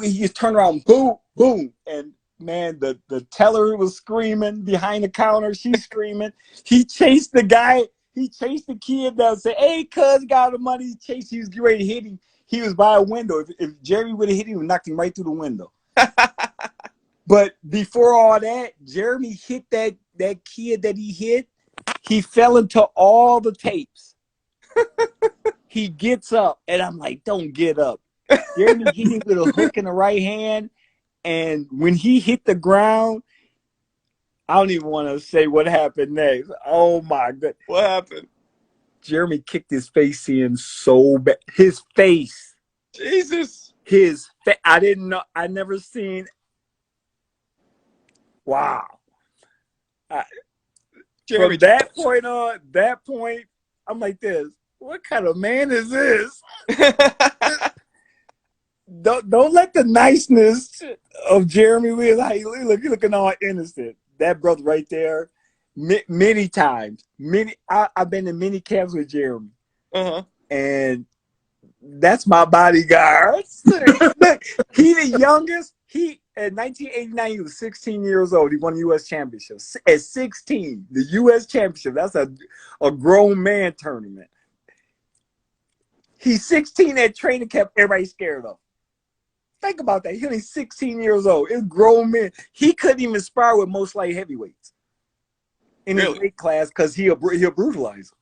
he just turned around, boom, boom. And man, the teller was screaming behind the counter. She's screaming. He chased the guy. He chased the kid that said, hey, cuz, got the money. He chased. He was ready to hit him. He was by a window. If Jeremy would have hit him, he would have knocked him right through the window. But before all that, Jeremy hit that kid that he hit. He fell into all the tapes. He gets up, and I'm like, don't get up. Jeremy hit him with a hook in the right hand, and when he hit the ground, I don't even want to say what happened next. Oh, my God. What happened? Jeremy kicked his face in so bad. His face. Jesus. His face. I didn't know. I never seen. Wow. Jeremy, From that point on, I'm like this. What kind of man is this? Don't let the niceness of Jeremy Williams, how he looking all innocent. That brother right there, many times, I've been in many camps with Jeremy, and that's my bodyguard. Look, he the youngest. In 1989, he was 16 years old. He won the U.S. Championship. At 16, the U.S. Championship, that's a grown man tournament. He's 16 at training camp. Everybody's scared of him. Think about that. He's only 16 years old. It's grown men. He couldn't even spar with most light heavyweights in his weight class because he'll brutalize him.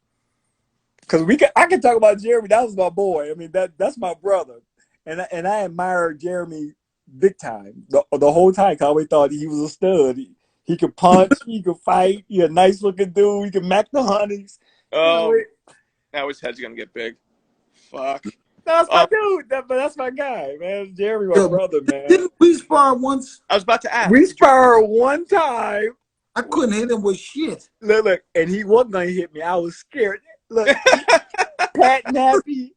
Because I can talk about Jeremy. That was my boy. I mean, that's my brother, and I admire Jeremy big time the whole time. I always thought he was a stud. He could punch. He could fight. He a nice looking dude. He could mac the honeys. Oh, now his head's gonna get big. Fuck. That's my dude. That's my guy, man. Jeremy, my brother, man. Didn't we spar once? I was about to ask. We sparred one time. I couldn't hit him with shit. Look, and he wasn't gonna hit me. I was scared. Look, Pat Nappy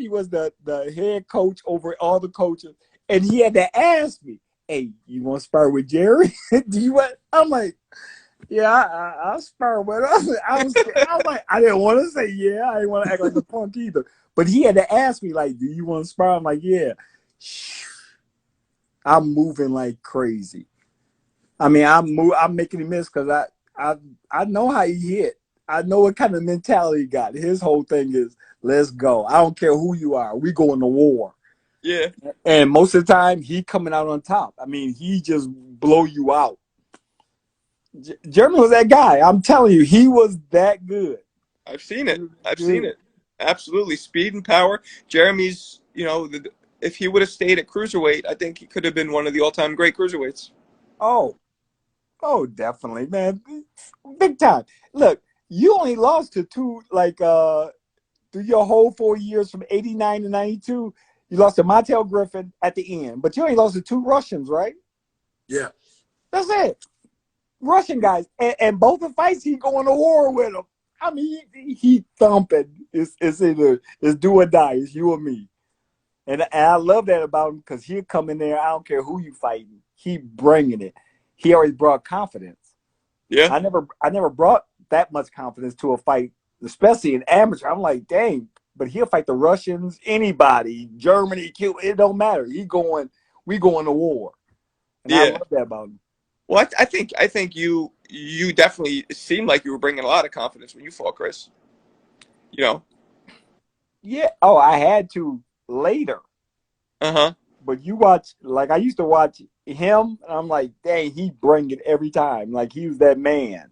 was the head coach over all the coaches, and he had to ask me, "Hey, you want to spar with Jerry? Do you want?" I'm like, "Yeah, I'll spar with him." I was like, I didn't want to say yeah. I didn't want to act like a punk either. But he had to ask me, like, "Do you want to spar?" I'm like, "Yeah." I'm moving like crazy. I mean, I'm making him miss because I know how he hit. I know what kind of mentality he got. His whole thing is, let's go. I don't care who you are. We going to war. Yeah. And most of the time, he coming out on top. I mean, he just blow you out. Jeremy was that guy. I'm telling you, he was that good. I've seen it. Absolutely. Speed and power. Jeremy's, if he would have stayed at cruiserweight, I think he could have been one of the all-time great cruiserweights. Oh, definitely, man. Big time. Look, you only lost to two, through your whole 4 years from 89 to 92. You lost to Montel Griffin at the end, but you only lost to two Russians, right? Yeah. That's it. Russian guys. And both the fights, he going to war with them. I mean, he thumping. It's do or die. It's you or me. And I love that about him because he'll come in there. I don't care who you fighting. He bringing it. He always brought confidence. Yeah. I never brought that much confidence to a fight, especially in amateur. I'm like, dang, but he'll fight the Russians, anybody, Germany, Cuba, it don't matter. We going to war. And I love that about him. Well, I think you definitely seemed like you were bringing a lot of confidence when you fought Chris. You know. Yeah. Oh, I had to later. Uh-huh. But you watch, like I used to watch him, and I'm like, dang, he bring it every time. Like he was that man,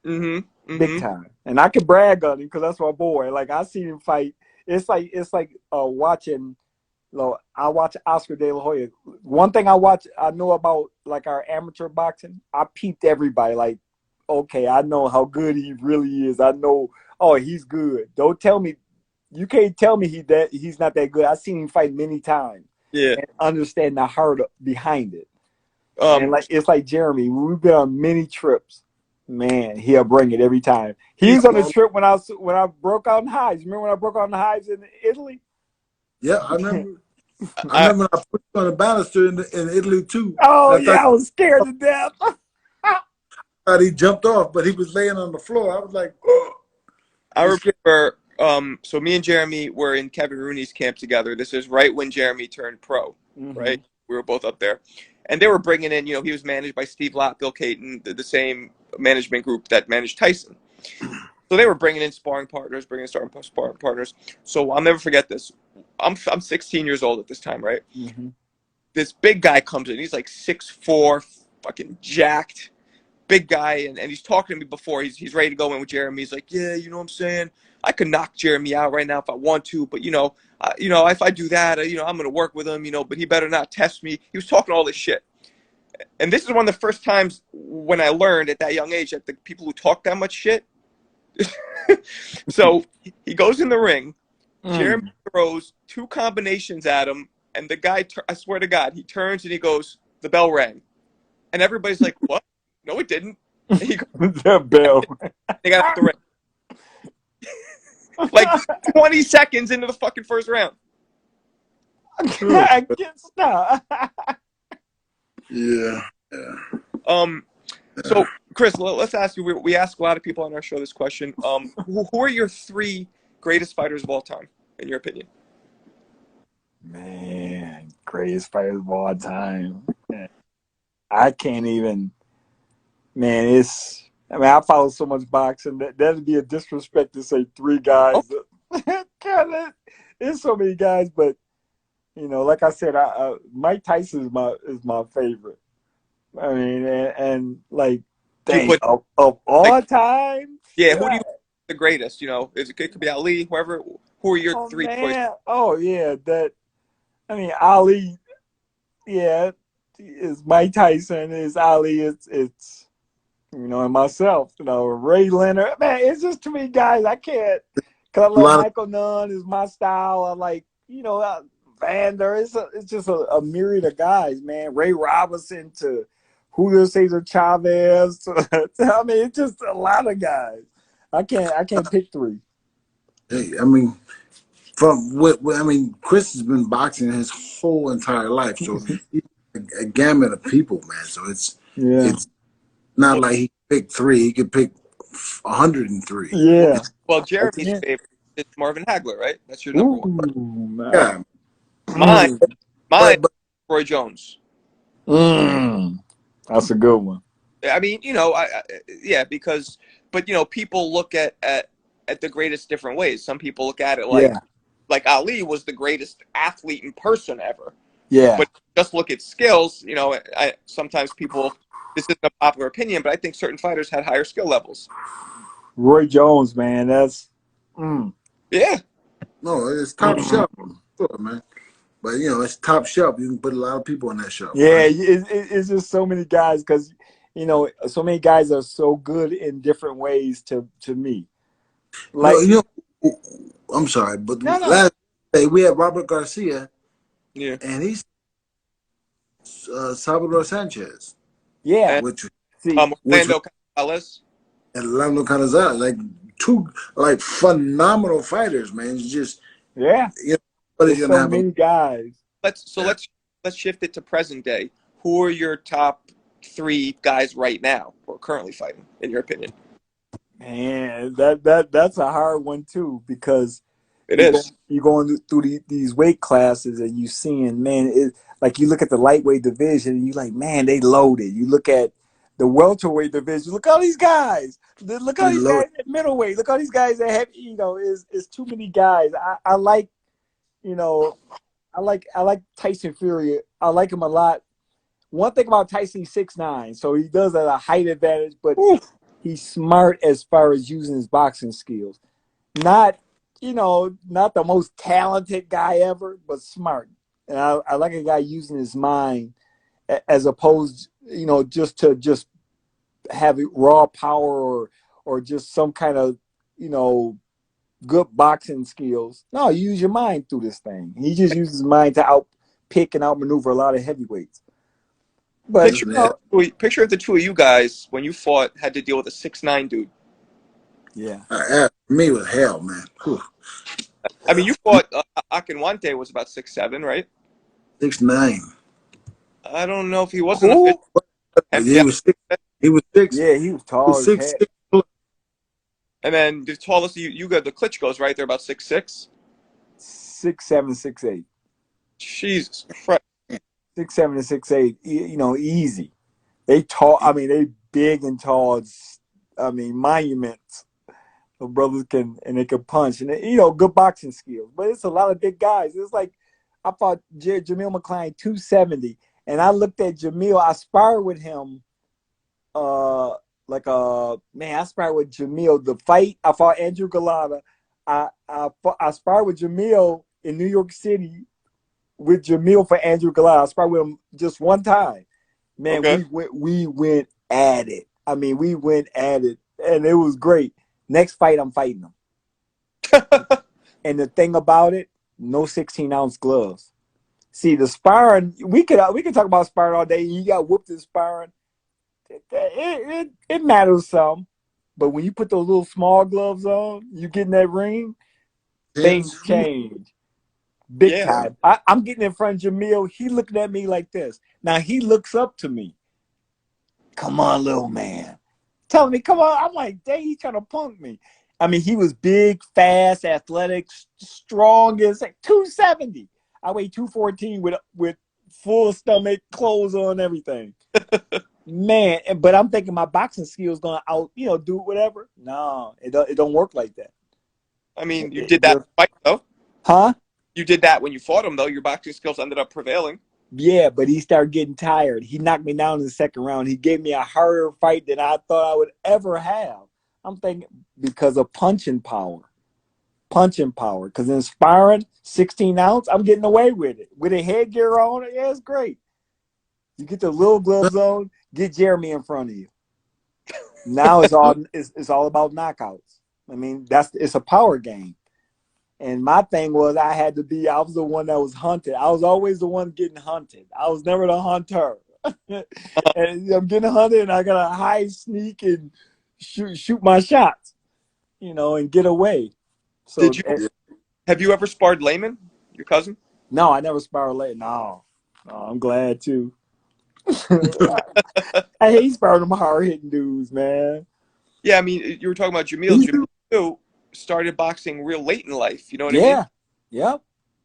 Mm-hmm. big Mm-hmm. time. And I could brag on him because that's my boy. Like I see him fight. It's like watching. I watch Oscar De La Hoya. One thing I know about like our amateur boxing. I peeped everybody. Like, okay, I know how good he really is. I know, oh, he's good. Don't tell me, you can't tell me he's not that good. I've seen him fight many times Yeah. and understand the heart behind it. And Um like it's like Jeremy, we've been on many trips. Man, he'll bring it every time. He he's was on a trip when I broke out in hives. Remember when I broke out in hives in Italy? Yeah, I remember. I I, remember I put you on a banister in Italy too. Oh And I yeah, I was scared to death. thought he jumped off, but he was laying on the floor. I was like, oh. I remember so me and Jeremy were in Kevin Rooney's camp together. This is right when Jeremy turned pro, right? We were both up there. And they were bringing in, he was managed by Steve Lott, Bill Caton, the same management group that managed Tyson. So they were bringing in sparring partners, sparring partners. So I'll never forget this. I'm 16 years old at this time, right? This big guy comes in. He's like 6'4", fucking jacked, big guy, and he's talking to me before. He's ready to go in with Jeremy. He's like, yeah, you know what I'm saying? I could knock Jeremy out right now if I want to, but if I do that, I'm gonna work with him, but he better not test me. He was talking all this shit. And this is one of the first times when I learned at that young age that the people who talk that much shit. So he goes in the ring. Jeremy throws 2 combinations at him, and the guy, I swear to God, he turns and he goes, the bell rang. And everybody's like, what? No, it didn't. And he goes, The bell. they got out the ring. Like 20 seconds into the fucking first round. I can't stop. Yeah. So Chris, let's ask you. We ask a lot of people on our show this question. Who are your 3 greatest fighters of all time, in your opinion? Man, greatest fighters of all time. I can't even. Man, I follow so much boxing that'd be a disrespect to say 3 guys. Oh. God, there's so many guys, but like I said, Mike Tyson is my favorite. I mean, and like, dang, of all time. Yeah, who do you think is the greatest? It could be Ali, whoever. Who are your 3 choices? Oh yeah, Ali. Yeah, is Mike Tyson. Is Ali. It's and myself. Ray Leonard. Man, it's just too many guys. I can't. Cause I love Michael Nunn. Is my style. I like Vander. It's just a myriad of guys, man. Ray Robinson to Julio Cesar Chavez. I mean, it's just a lot of guys. I can't pick 3. Hey, I mean, Chris has been boxing his whole entire life, so he's a gamut of people, man. So it's not like he picked 3; he could pick 103. Yeah. Well, Jeremy's favorite is Marvin Hagler, right? That's your number 1. Yeah. Mine, Roy Jones. That's a good one. I mean, because, but people look at the greatest different ways. Some people look at it like Ali was the greatest athlete in person ever. Yeah. But just look at skills. Sometimes people, this isn't a popular opinion, but I think certain fighters had higher skill levels. Roy Jones, man, that's yeah. No, it's top shelf, man. But it's top shelf. You can put a lot of people on that shelf. Yeah, right? It's just so many guys because so many guys are so good in different ways to me. Like I'm sorry, but last day we had Robert Garcia. Yeah, and he's Salvador Sanchez. Yeah, Orlando Gonzalez. And Orlando Gonzalez, like 2 phenomenal fighters, man. It's just there's so many guys. Let's shift it to present day. Who are your top 3 guys right now who are currently fighting, in your opinion? Man, that's a hard one too because you're going through these weight classes and you seeing, man, like you look at the lightweight division and you like, man, they loaded. You look at the welterweight division, look at all these guys. Look at these guys at middleweight. Look at these guys that have, is too many guys. I like, I like Tyson Fury. I like him a lot. One thing about Tyson, he's 6'9", so he does have a height advantage, but he's smart as far as using his boxing skills. Not the most talented guy ever, but smart. And I like a guy using his mind as opposed, just to have raw power or just some kind of, good boxing skills. No, you use your mind through this thing. He just uses his mind to outpick and outmaneuver a lot of heavyweights. But picture of the two of you guys when you fought had to deal with a 6'9" dude. Yeah. Me was hell, man. Whew. I mean, you fought Akinwande was about 6'7", right? 6'9". I don't know if he wasn't. He was 6. He was 6. Yeah, he was tall. He was 6'6". And then the tallest you got the Klitschkos, right? They're about 6'6". 6'7", 6'8". Jesus Christ. 6'7" and 6'8", easy. They tall. I mean, they big and tall. Monuments. The brothers can punch and good boxing skills. But it's a lot of big guys. It's like I fought Jamil McClain 270, and I looked at Jamil. I sparred with him. I sparred with Jamil. The fight I fought Andrew Galata. I sparred with Jamil in New York City. With Jamil for Andrew Galata. I sparred with him just one time. Man, okay. we went at it. I mean, we went at it, and it was great. Next fight, I'm fighting him. And the thing about it, no 16-ounce gloves. See, the sparring, we could talk about sparring all day. He got whooped in sparring. It matters some. But when you put those little small gloves on, you get in that ring, things change. Big time. I'm getting in front of Jamil. He looking at me like this. Now he looks up to me. Come on, little man. Telling me, come on. I'm like, dang, he's trying to punk me. I mean, he was big, fast, athletic, strong as like 270. I weigh 214 with full stomach, clothes on, everything. Man, but I'm thinking my boxing skills gonna do whatever. No, it don't work like that. I mean, you did that fight though. Huh? You did that when you fought him though. Your boxing skills ended up prevailing. Yeah, but he started getting tired. He knocked me down in the second round. He gave me a harder fight than I thought I would ever have. I'm thinking because of punching power. Because in sparring, 16-ounce, I'm getting away with it. With a headgear on, yeah, it's great. You get the little gloves on, get Jeremy in front of you. Now it's all about knockouts. I mean, it's a power game. And my thing was I was the one that was hunted. I was always the one getting hunted. I was never the hunter. And I'm getting hunted and I got to hide, sneak, and shoot my shots, and get away. So have you ever sparred Layman, your cousin? No, I never sparred Layman. No, I'm glad too. I hate sparring them hard-hitting dudes, man. Yeah, I mean, you were talking about Jamil. Jamil too started boxing real late in life. You know what I mean? Yeah. Yep.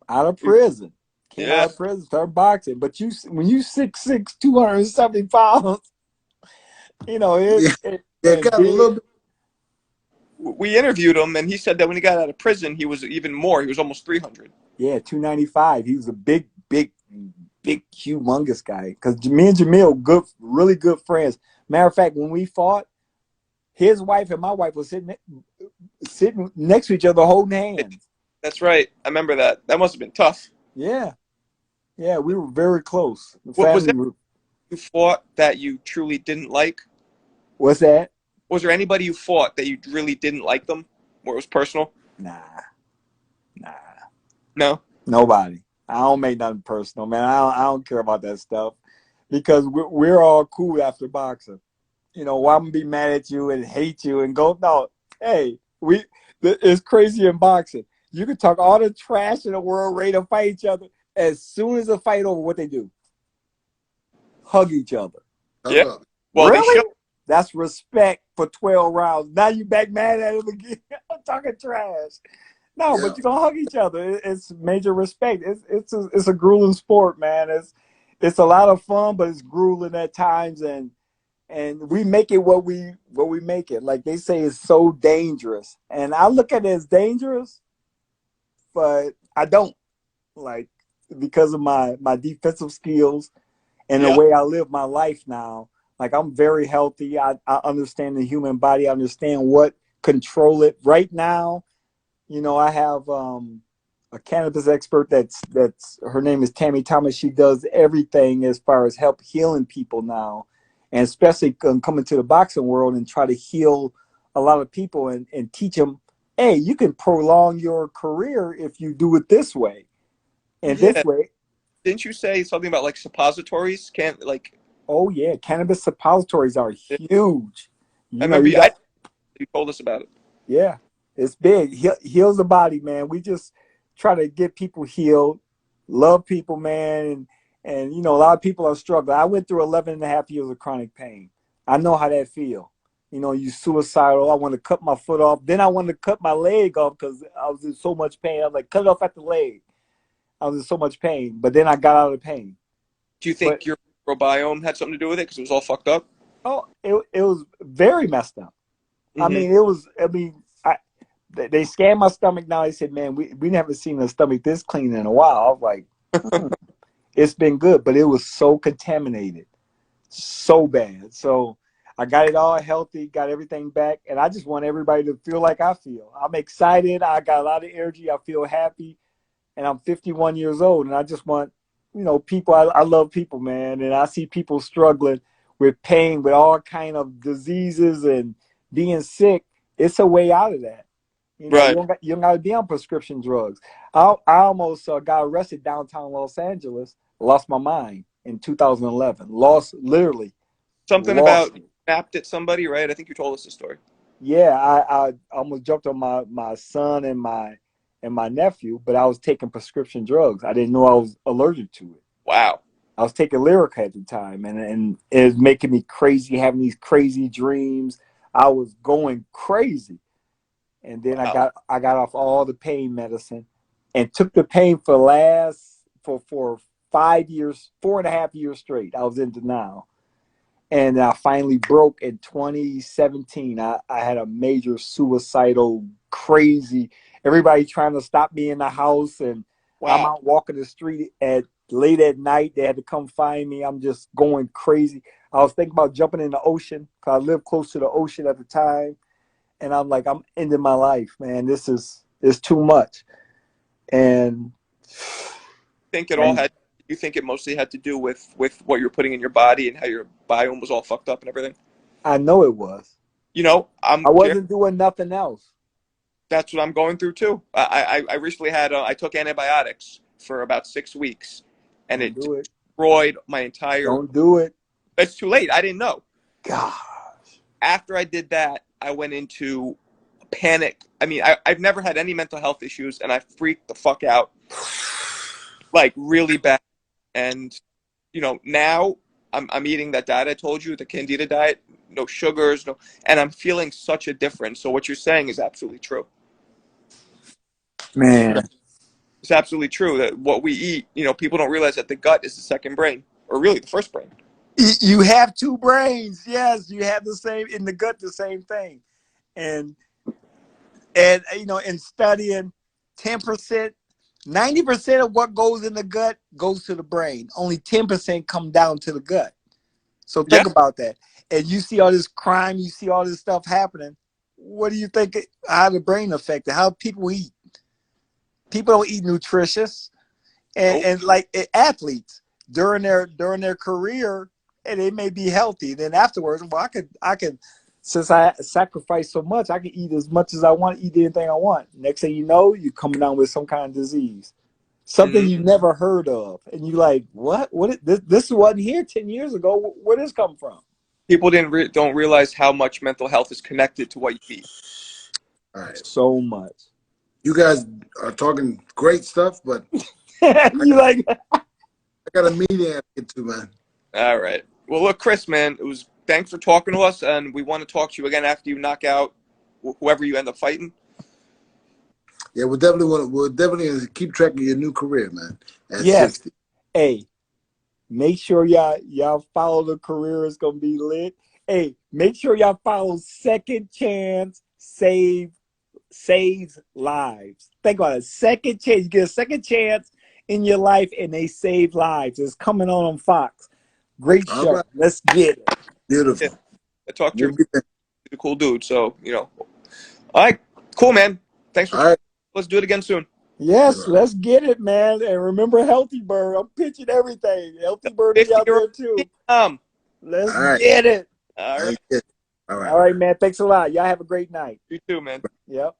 Out of prison. Came out of prison, started boxing. But when you 6'6", 270 pounds, it got a little bit. We interviewed him, and he said that when he got out of prison, he was even more. He was almost 300. Yeah, 295. He was a big, humongous guy. Because me and Jamil, really good friends. Matter of fact, when we fought, his wife and my wife was sitting next to each other, holding hands. That's right. I remember that. That must have been tough. Yeah. Yeah, we were very close. What was it you fought that you truly didn't like? What's that? Was there anybody you fought that you really didn't like them? Where it was personal? Nah. No? Nobody. I don't make nothing personal, man. I don't care about that stuff. Because we're all cool after boxing. Why I'm gonna be mad at you and hate you and go, no, hey, it's crazy in boxing. You can talk all the trash in the world, ready to fight each other. As soon as the fight over, what they do? Hug each other. Yeah. Well, really? That's respect for 12 rounds. Now you back mad at him again. I'm talking trash. No, but you're gonna hug each other. It's major respect. It's a grueling sport, man. It's a lot of fun, but it's grueling at times. And and we make it what we make it. Like they say, it's so dangerous, and I look at it as dangerous, but I don't like because of my defensive skills and the Yeah. way I live my life now. Like I'm very healthy. I understand the human body. I understand what control it. Right now, I have a cannabis expert that's her name is Tammy Thomas. She does everything as far as help healing people now, and especially coming to the boxing world and try to heal a lot of people and teach them, hey, you can prolong your career if you do it this way and this Yeah. way. Didn't you say something about like suppositories? Can't like. Oh yeah, cannabis suppositories are huge. I You remember got you told us about it. yeah, it's big. Heals the body, man. We just try to get people healed, love people, man. And a lot of people are struggling. I went through 11 and a half years of chronic pain. I know how that feel. You suicidal. I want to cut my foot off. Then I wanted to cut my leg off because I was in so much pain. I was like, cut it off at the leg. I was in so much pain. But then I got out of the pain. Do you But think your microbiome had something to do with it because it was all fucked up? oh, it was very messed up. Mm-hmm. They scanned my stomach now. They said, man, we never seen a stomach this clean in a while. I was like, it's been good, but it was so contaminated, so bad. So I got it all healthy, got everything back, and I just want everybody to feel like I feel. I'm excited. I got a lot of energy. I feel happy, and I'm 51 years old, and I just want, people. I love people, man, and I see people struggling with pain, with all kind of diseases and being sick. It's a way out of that. Right. You don't got to be on prescription drugs. I almost got arrested downtown Los Angeles. Lost my mind in 2011. Literally Something lost about it. snapped at somebody, right? I think you told us the story. Yeah, I almost jumped on my son and my nephew, but I was taking prescription drugs. I didn't know I was allergic to it. Wow. I was taking Lyrica at the time, and it was making me crazy, having these crazy dreams. I was going crazy. And then Wow. I got off all the pain medicine and took the pain for 5 years, 4.5 years straight. I was in denial. And I finally broke in 2017. I had a major suicidal, crazy, everybody trying to stop me in the house. And I'm Wow. out walking the street at late at night. They had to come find me. I'm just going crazy. I was thinking about jumping in the ocean because I lived close to the ocean at the time. And I'm like, I'm ending my life, man. This is too much. And Think it all and had. You think it mostly had to do with what you're putting in your body and how your biome was all fucked up and everything? I know it was. I'm I Jeremy. wasn't doing nothing else. That's what I'm going through too. I recently had I took antibiotics for about 6 weeks, and Don't it do it. destroyed my entire. Don't do it. It's too late. I didn't know. God. After I did that, I went into panic. I mean, I've never had any mental health issues, and I freaked the fuck out, like really bad. And now I'm eating that diet I told you, the Candida diet, no sugars, no, and I'm feeling such a difference. So what you're saying is absolutely true. Man. It's absolutely true that what we eat, people don't realize that the gut is the second brain, or really the first brain. You have two brains. Yes, you have the same in the gut, the same thing. And in studying 10%, 90% of what goes in the gut goes to the brain. Only 10% come down to the gut. So Yeah. think about that. And you see all this crime, you see all this stuff happening. What do you think? How the brain affected? How people eat? People don't eat nutritious, Nope. and like athletes during their career, and they may be healthy. Then afterwards, well, I could since I sacrifice so much, I can eat as much as I want, eat anything I want. Next thing you know, you're coming down with some kind of disease, something Mm-hmm. you never heard of, and you like, what? This wasn't here 10 years ago. Where did this come from? People don't realize how much mental health is connected to what you eat. All right. So much. You guys are talking great stuff, but You like I got a meeting I have to get to, man. All right. Well, look, Chris, man, thanks for talking to us, and we want to talk to you again after you knock out whoever you end up fighting. Yeah, we'll definitely keep track of your new career, man. At yes. 60. Hey, make sure y'all follow the career. It's gonna be lit. Hey, make sure y'all follow Second Chance Saves Lives. Think about it. Second chance. You get a second chance in your life and they save lives. It's coming on Fox. Great All show. right. Let's get it. Beautiful. Yeah. I talked to We'll him. be there. He's a cool dude. So, all right, cool, man. Thanks for. All right. Let's do it again soon. Yes, let's get it, man. And remember Healthy Bird. I'm pitching everything. Healthy Bird be out there too. Let's All right. get it. All right. All right. All right, man. Thanks a lot. Y'all have a great night. You too, man. Yep.